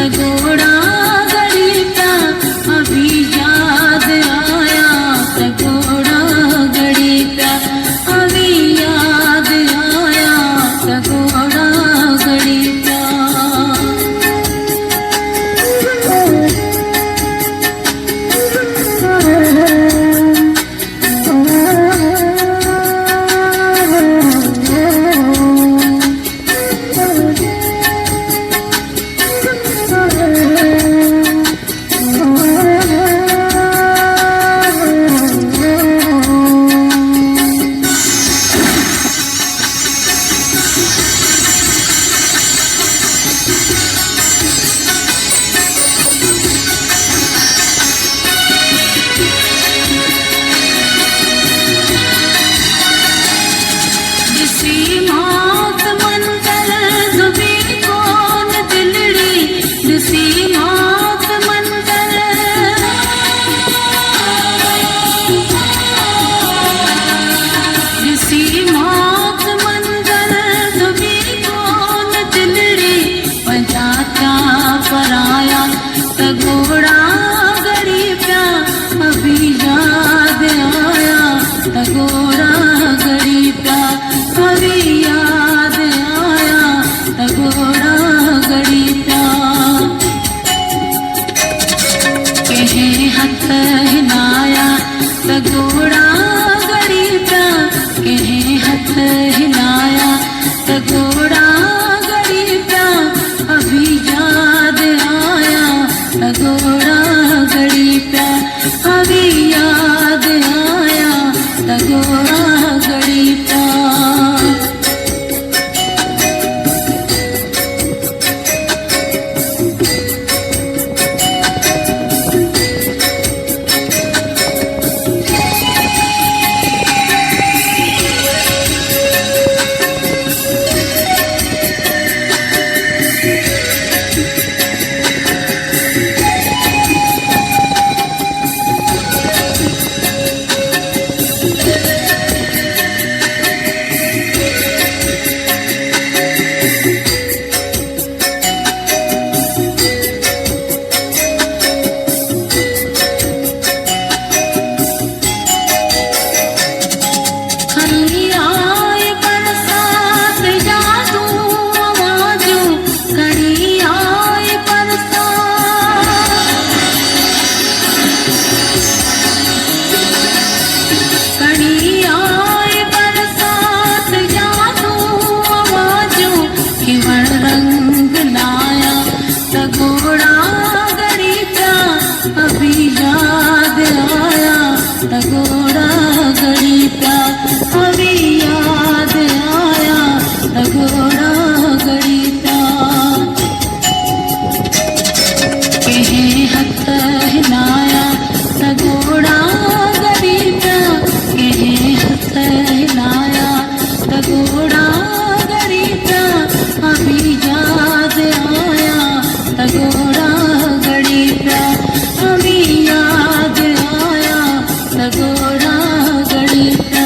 तगोड़ा गड़ी प्या अभी याद आया, तगोड़ा गड़ी प्या अभी याद आया, तगोड़ा गड़ी प्या। तगोड़ा गड़ी प्या अभी याद आया, तगोड़ा गड़ी प्या अभी याद आया, तगोड़ा गड़ी प्या। कहे हथ हिलाया तगोड़ा गड़ी प्या, कहे हथ हिलाया तगोड़ा गड़ी प्या अभी याद आया, तगोड़ा गड़ी प्या अभी याद आया, तगोड़ा गड़ी प्या। तगोड़ा गड़ी प्या अभी याद आया, तगोड़ा गड़ी प्या अभी याद आया, तगोड़ा गड़ी प्या। कहे हथ हिलाया तगोड़ा गड़ी प्या, कहे हथ हिलाया तगोड़ा गड़ी प्या अभी याद आया, तगोड़ा गड़ी प्या अभी याद आया, तगोड़ा गड़ी प्या।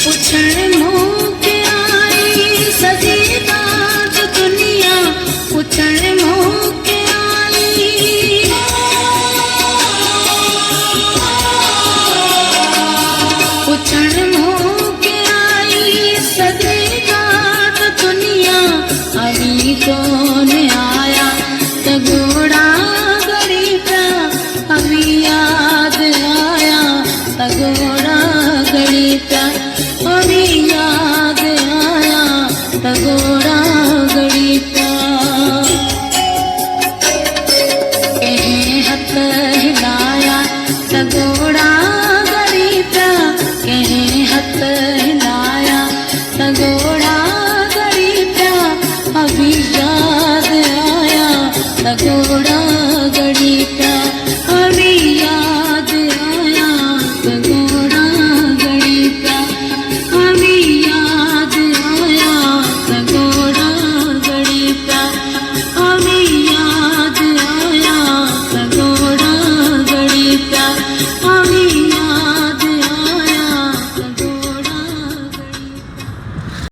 पूछण मोके आई सजी बात दुनिया, पूछण मोके आई, पूछण मोके आई सजी बात दुनिया अभी कौन